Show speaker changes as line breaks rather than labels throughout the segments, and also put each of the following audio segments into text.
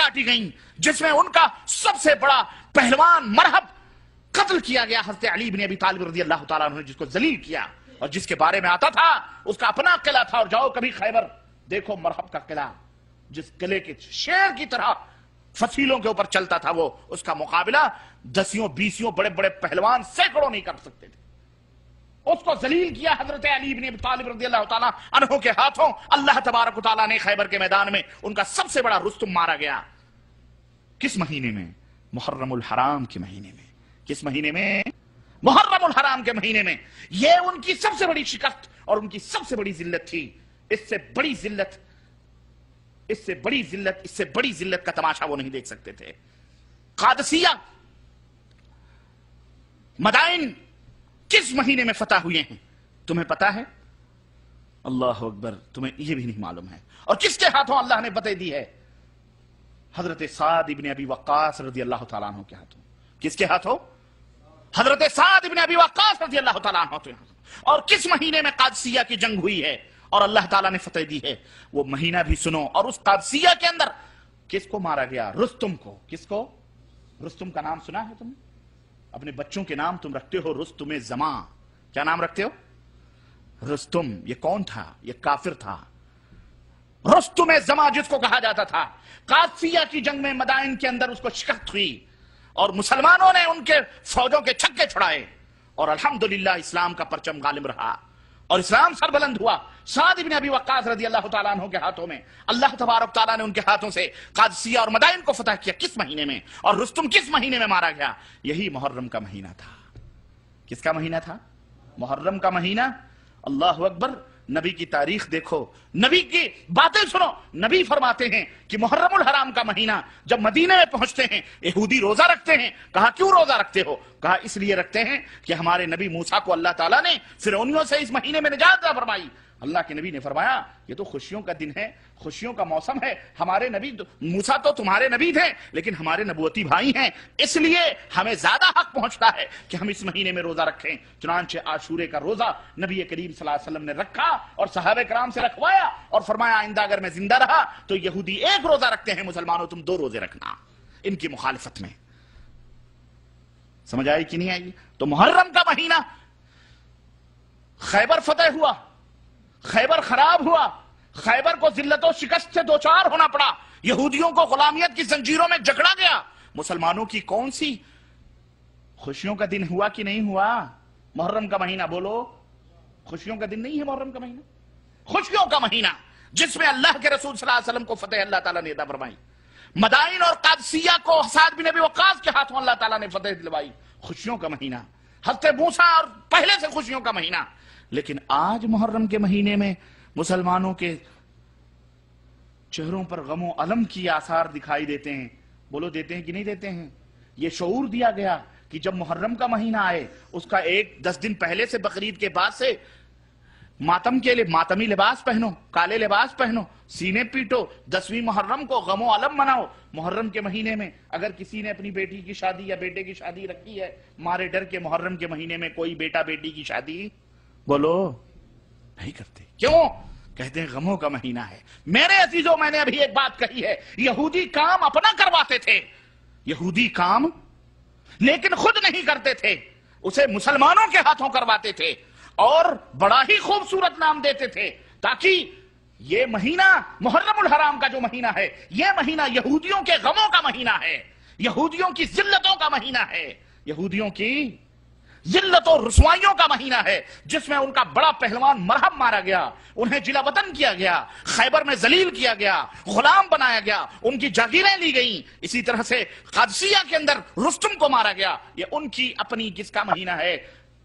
کاٹی گئیں، جس میں ان کا سب سے بڑا پہلوان مرحب قتل کیا گیا حضرت علی بن ابی طالب رضی اللہ تعالیٰ عنہ نے، جس کو ذلیل کیا اور جس کے بارے میں آتا تھا اس کا اپنا قلعہ تھا. اور جاؤ کبھی خیبر دیکھو مرحب کا قلعہ، جس قلعے کے شیر کی طرح فصیلوں کے اوپر چلتا تھا، وہ اس کا مقابلہ 10-20 بڑے بڑے پہلوان سینکڑوں نہیں کر سکتے تھے. اس کو ذلیل کیا حضرت علی بن ابی طالب رضی اللہ تعالیٰ عنہ کے ہاتھوں. اللہ تبارک و تعالیٰ نے خیبر کے میدان میں ان کا سب سے بڑا رستم مارا گیا. کس مہینے میں؟ محرم الحرام کے مہینے میں. کس مہینے میں؟ محرم الحرام کے مہینے میں. یہ ان کی سب سے بڑی شکست اور ان کی سب سے بڑی ذلت تھی. اس سے بڑی ذلت کا تماشا وہ نہیں دیکھ سکتے تھے. قادسیہ مدائن کس مہینے میں فتح ہوئے ہیں تمہیں پتا ہے؟ اللہ اکبر، تمہیں یہ بھی نہیں معلوم ہے. اور کس کے ہاتھوں اللہ نے فتح دی ہے؟ حضرت سعد ابن ابی وقاص رضی اللہ تعالیٰ عنہ کے ہاتھوں. کس کے ہاتھوں؟ حضرت سعد ابن ابی وقاص رضی اللہ تعالیٰ عنہ کے ہاتھوں. اور کس مہینے میں قادسیہ کی جنگ ہوئی ہے اور اللہ تعالیٰ نے فتح دی ہے؟ وہ مہینہ بھی سنو. اور اس قادسیہ کے اندر کس کو مارا گیا؟ رستم کو. کس کو؟ رستم کا نام سنا ہے تم نے؟ اپنے بچوں کے نام تم رکھتے ہو رستم زمان. کیا نام رکھتے ہو؟ رستم. یہ کون تھا؟ یہ کافر تھا. رستم زمان جس کو کہا جاتا تھا. قادسیہ کی جنگ میں مدائن کے اندر اس کو شکست ہوئی اور مسلمانوں نے ان کے فوجوں کے چھکے چھڑائے اور الحمدللہ اسلام کا پرچم غالب رہا اور اسلام سربلند ہوا. سعد ابن ابی وقاص رضی اللہ تعالیٰ عنہ کے ہاتھوں میں اللہ تبارک تعالیٰ نے ان کے ہاتھوں سے قادسیہ اور مدائن کو فتح کیا. کس مہینے میں؟ اور رستم کس مہینے میں مارا گیا؟ یہی محرم کا مہینہ تھا. کس کا مہینہ تھا؟ محرم کا مہینہ. اللہ اکبر. نبی کی تاریخ دیکھو، نبی کی باتیں سنو. نبی فرماتے ہیں کہ محرم الحرام کا مہینہ جب مدینے میں پہنچتے ہیں یہودی روزہ رکھتے ہیں. کہا کیوں روزہ رکھتے ہو؟ کہا اس لیے رکھتے ہیں کہ ہمارے نبی موسیٰ کو اللہ تعالیٰ نے فرعونیوں سے اس مہینے میں نجات عطا فرمائی. اللہ کے نبی نے فرمایا یہ تو خوشیوں کا دن ہے، خوشیوں کا موسم ہے. ہمارے نبی موسیٰ تو تمہارے نبی تھے لیکن ہمارے نبوتی بھائی ہیں، اس لیے ہمیں زیادہ حق پہنچتا ہے کہ ہم اس مہینے میں روزہ رکھیں. چنانچہ عاشورے کا روزہ نبی کریم صلی اللہ علیہ وسلم نے رکھا اور صحابہ کرام سے رکھوایا اور فرمایا آئندہ اگر میں زندہ رہا تو یہودی 1 روزہ رکھتے ہیں، مسلمانوں تم 2 روزے رکھنا. ان کی مخالفت میں. سمجھ آئی کہ نہیں آئی؟ تو محرم کا مہینہ خیبر فتح ہوا، خیبر خراب ہوا، خیبر کو ذلت و شکست سے دوچار ہونا پڑا، یہودیوں کو غلامیت کی زنجیروں میں جکڑا گیا. مسلمانوں کی کون سی خوشیوں کا دن ہوا کہ نہیں ہوا؟ محرم کا مہینہ. بولو، خوشیوں کا دن نہیں ہے محرم کا مہینہ؟ خوشیوں کا مہینہ جس میں اللہ کے رسول صلی اللہ علیہ وسلم کو فتح اللہ تعالیٰ نے عطا فرمائی. مدائن اور قادسیہ کو سعد بن ابی وقاص کے ہاتھوں اللہ تعالیٰ نے فتح دلوائی. خوشیوں کا مہینہ. حضرت موسیٰ اور پہلے سے خوشیوں کا مہینہ. لیکن آج محرم کے مہینے میں مسلمانوں کے چہروں پر غم و الم کی آثار دکھائی دیتے ہیں. بولو دیتے ہیں کہ نہیں دیتے ہیں؟ یہ شعور دیا گیا کہ جب محرم کا مہینہ آئے اس کا 10 دن پہلے سے بقرعید کے بعد سے ماتم کے لیے ماتمی لباس پہنو، کالے لباس پہنو، سینے پیٹو، 10ویں محرم کو غم و علم مناؤ. محرم کے مہینے میں اگر کسی نے اپنی بیٹی کی شادی یا بیٹے کی شادی رکھی ہے، مارے ڈر کے محرم کے مہینے میں کوئی بیٹا بیٹی کی شادی بولو نہیں کرتے. کیوں؟ کہتے ہیں غموں کا مہینہ ہے. میرے عزیزوں، میں نے ابھی ایک بات کہی ہے، یہودی کام اپنا کرواتے تھے، یہودی کام لیکن خود نہیں کرتے تھے، اسے مسلمانوں کے ہاتھوں کرواتے تھے اور بڑا ہی خوبصورت نام دیتے تھے تاکہ یہ مہینہ محرم الحرام کا جو مہینہ ہے یہ مہینہ یہودیوں کے غموں کا مہینہ ہے، یہودیوں کی ذلتوں کا مہینہ ہے، یہودیوں کی ذلت و رسوائیوں کا مہینہ ہے، جس میں ان کا بڑا پہلوان مرحب مارا گیا، انہیں جلا وطن کیا گیا، خیبر میں ذلیل کیا گیا، غلام بنایا گیا، ان کی جاگیریں لی گئیں. اسی طرح سے قادسیہ کے اندر رستم کو مارا گیا. یہ ان کی اپنی کس کا مہینہ ہے؟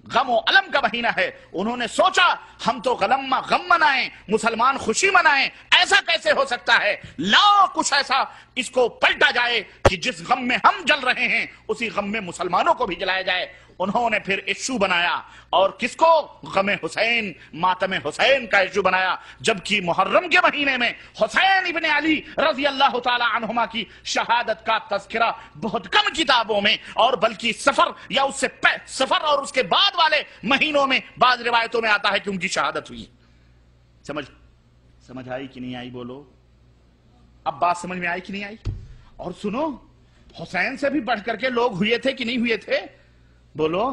غم و علم کا مہینہ ہے. انہوں نے سوچا ہم تو غم منائیں، مسلمان خوشی منائیں، ایسا کیسے ہو سکتا ہے؟ لاؤ کچھ ایسا اس کو پلٹا جائے کہ جس غم میں ہم جل رہے ہیں اسی غم میں مسلمانوں کو بھی جلایا جائے. انہوں نے پھر ایشو بنایا اور کس کو؟ غم حسین، ماتم حسین کا ایشو بنایا. جبکہ محرم کے مہینے میں حسین ابن علی رضی اللہ تعالی عنہما کی شہادت کا تذکرہ بہت کم کتابوں میں اور بلکہ سفر یا اس سے سفر اور اس کے بعد والے مہینوں میں بعض روایتوں میں آتا ہے کہ ان کی شہادت ہوئی. سمجھ آئی کہ نہیں آئی؟ بولو اب بات سمجھ میں آئی کہ نہیں آئی؟ اور سنو، حسین سے بھی بڑھ کر کے لوگ ہوئے تھے کہ نہیں ہوئے تھے؟ بولو،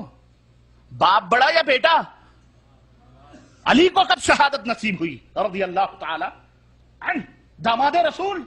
باپ بڑا یا بیٹا؟ علی کو کب شہادت نصیب ہوئی رضی اللہ تعالی عنہ، داماد رسول؟